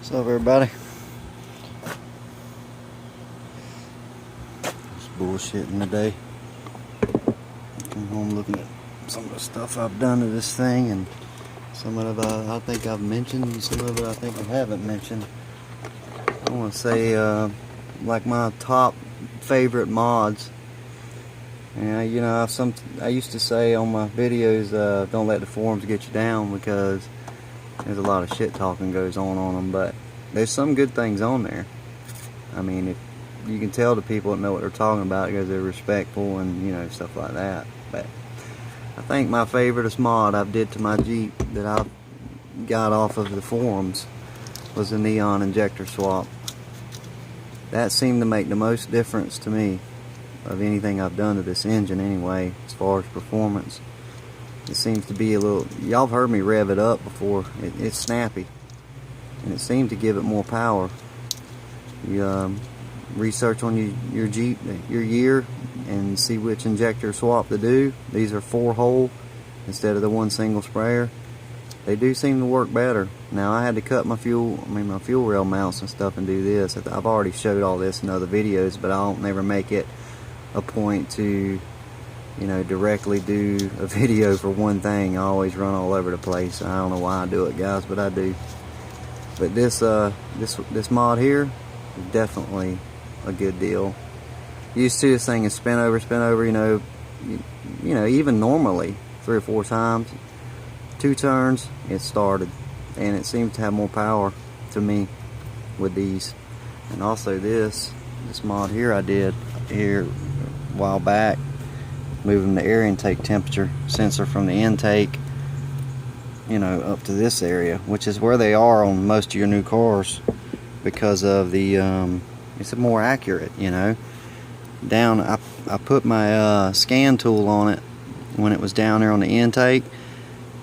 What's up, everybody? Just bullshitting today. Come home looking at some of the stuff I've done to this thing, and some of it I think I've mentioned, and some of it I think I haven't mentioned. I want to say like my top favorite mods. And you know, I used to say on my videos, don't let the forums get you down, because there's a lot of shit talking goes on them, but there's some good things on there. I mean, if you can tell the people that know what they're talking about because they're respectful and, you know, stuff like that. But I think my favoriteest mod I've did to my Jeep that I've got off of the forums was the neon injector swap. That seemed to make the most difference to me of anything I've done to this engine anyway, as far as performance. It seems to be a little, y'all have heard me rev it up before, it's snappy, and it seemed to give it more power. You research on your Jeep, your year, and see which injector swap to do. These are 4-hole instead of the 1 single sprayer. They do seem to work better. Now I had to cut my fuel rail mounts and stuff and do this. I've already showed all this in other videos, but I don't never make it a point to, you know, directly do a video for one thing. I always run all over the place. I don't know why I do it, guys, but I do. But this mod here is definitely a good deal. Used to this thing is spin over, you know, even normally 3 or 4 times, 2 turns, it started, and it seems to have more power to me with these. And also this mod here I did here a while back, moving the air intake temperature sensor from the intake, you know, up to this area, which is where they are on most of your new cars, because of the it's more accurate, you know. Down, I put my scan tool on it when it was down there on the intake,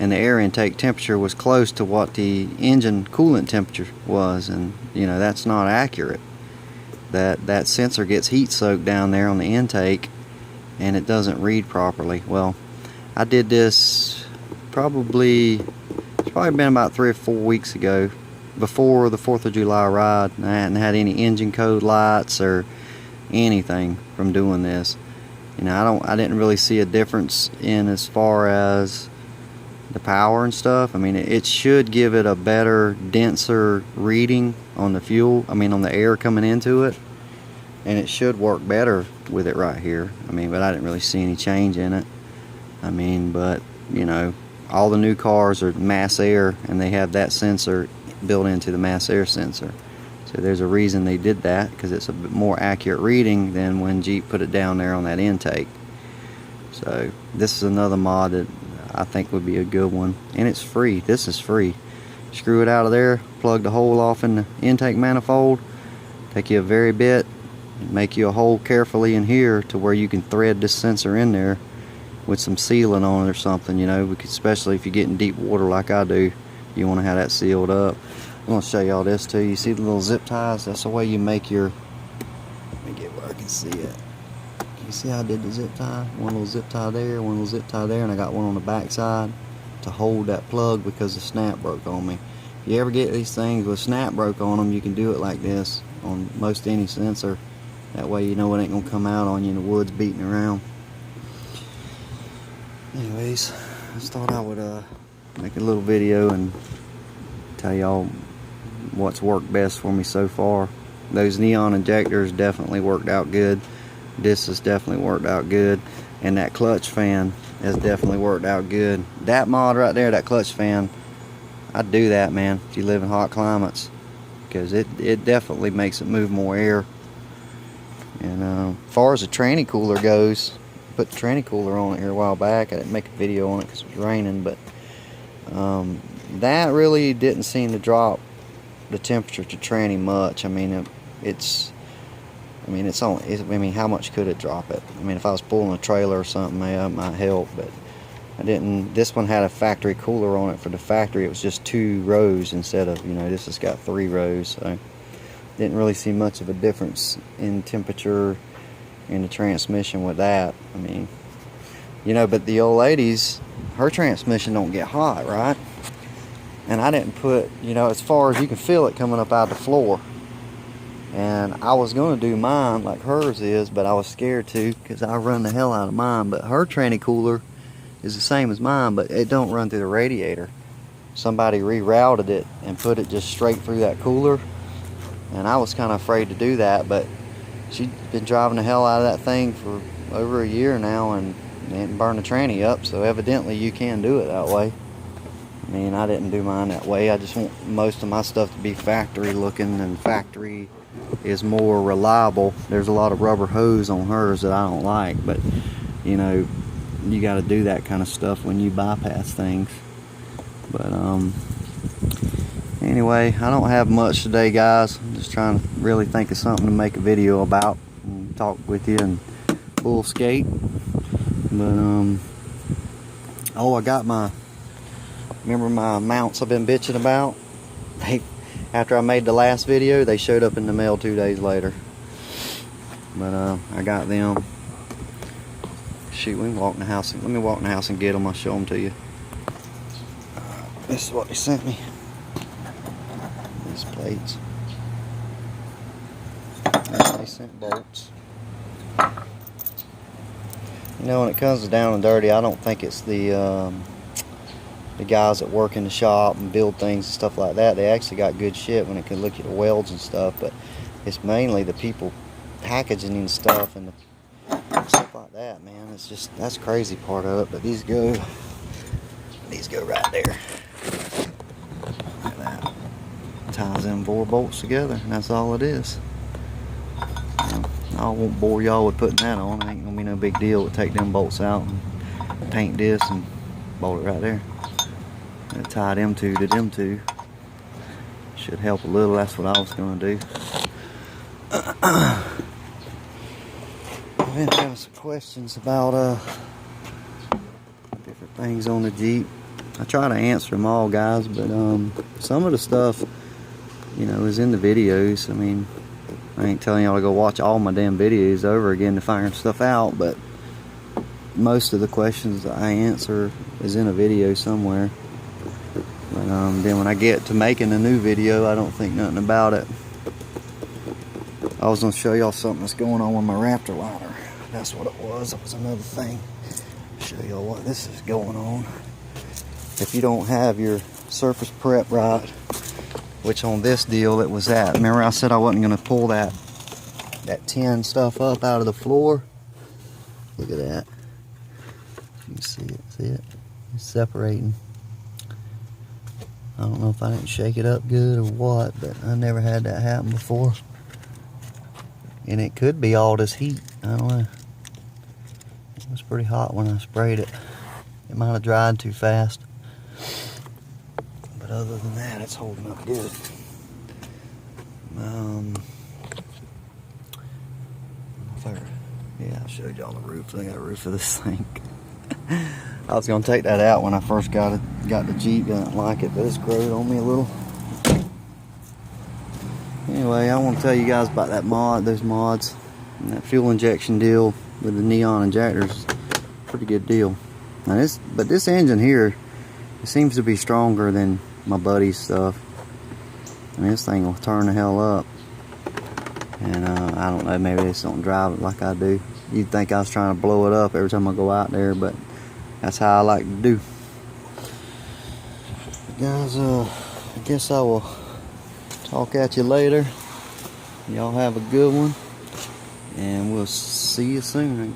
and the air intake temperature was close to what the engine coolant temperature was, and you know, that's not accurate. That sensor gets heat soaked down there on the intake, and it doesn't read properly. Well, I did this it's probably been about 3 or 4 weeks ago, before the 4th of July ride. I hadn't had any engine code lights or anything from doing this. You know, I didn't really see a difference in as far as the power and stuff. I mean, it should give it a better, denser reading on the fuel, on the air coming into it, and it should work better with it right here. But I didn't really see any change in it. But you know, all the new cars are mass air, and they have that sensor built into the mass air sensor. So there's a reason they did that, because it's a bit more accurate reading than when Jeep put it down there on that intake. So this is another mod that I think would be a good one, and it's free. This is free. Screw it out of there, plug the hole off in the intake manifold, take you a very bit, make you a hole carefully in here to where you can thread this sensor in there with some sealant on it or something, you know, because especially if you get in deep water like I do, you want to have that sealed up. I'm going to show y'all this too. You see the little zip ties? That's the way you make your, let me get where I can see it. You see how I did the zip tie? One little zip tie there, one little zip tie there, and I got one on the back side to hold that plug because the snap broke on me. If you ever get these things with snap broke on them, you can do it like this on most any sensor. That way you know it ain't going to come out on you in the woods beating around. Anyways, I just thought I would make a little video and tell y'all what's worked best for me so far. Those neon injectors definitely worked out good. This has definitely worked out good, and that clutch fan has definitely worked out good. That mod right there, that clutch fan, I'd do that, man, if you live in hot climates, because it definitely makes it move more air. And as far as the tranny cooler goes, I put the tranny cooler on it here a while back. I didn't make a video on it because it was raining, but that really didn't seem to drop the temperature to tranny much. It's only, how much could it drop it? If I was pulling a trailer or something, it might help, but I didn't. This one had a factory cooler on it. For the factory, it was just 2 rows instead of, you know, this has got 3 rows, so didn't really see much of a difference in temperature in the transmission with that. You know, but the old lady's, her transmission don't get hot, right? and I didn't put, you know, as far as you can feel it coming up out the floor. And I was going to do mine like hers is, but I was scared to because I run the hell out of mine. But her tranny cooler is the same as mine, but it don't run through the radiator. Somebody rerouted it and put it just straight through that cooler, and I was kind of afraid to do that, but she's been driving the hell out of that thing for over a year now and didn't burn the tranny up, so evidently you can do it that way. I mean, I didn't do mine that way. I just want most of my stuff to be factory looking, and factory is more reliable. There's a lot of rubber hose on hers that I don't like, but you know, you got to do that kind of stuff when you bypass things. But anyway, I don't have much today, guys. I'm just trying to really think of something to make a video about and talk with you and bull skate. But oh, I got remember my mounts I've been bitching about? After I made the last video, they showed up in the mail 2 days later. But I got them. Shoot, we can walk in the house. Let me walk in the house and get them. I'll show them to you. This is what they sent me. These plates. And they sent bolts. You know, when it comes to down and dirty, I don't think it's the guys that work in the shop and build things and stuff like that. They actually got good shit when it can look at the welds and stuff, but it's mainly the people packaging and stuff and stuff like that, man. It's just, that's the crazy part of it. But these go right there. Like that. Ties them 4 bolts together, and that's all it is. I won't bore y'all with putting that on. It ain't gonna be no big deal to take them bolts out and paint this and bolt it right there. And tie them two to them two. Should help a little. That's what I was gonna do. I've been having some questions about different things on the Jeep. I try to answer them all, guys, but some of the stuff, you know, is in the videos. I mean, I ain't telling y'all to go watch all my damn videos over again to find stuff out, but most of the questions that I answer is in a video somewhere. But then when I get to making a new video, I don't think nothing about it. I was going to show y'all something that's going on with my Raptor liner. That's what it was. It was another thing. Show y'all what this is going on. If you don't have your surface prep right, which on this deal it was at. Remember I said I wasn't going to pull that tin stuff up out of the floor? Look at that. You can see it. See it? It's separating. I don't know if I didn't shake it up good or what, but I never had that happen before. And it could be all this heat. I don't know. It was pretty hot when I sprayed it. It might have dried too fast. But other than that, it's holding up good. Yeah, I showed y'all the roof. I got a roof of this thing. I was gonna take that out when I first got the Jeep. I didn't like it, but it's growed on me a little. Anyway, I want to tell you guys about those mods, and that fuel injection deal with the neon injectors. Pretty good deal. Now this engine here, it seems to be stronger than my buddy's stuff. I mean, this thing will turn the hell up. And I don't know, maybe they just don't drive it like I do. You'd think I was trying to blow it up every time I go out there, but that's how I like to do. Guys, I guess I will talk at you later. Y'all have a good one, and we'll see you soon.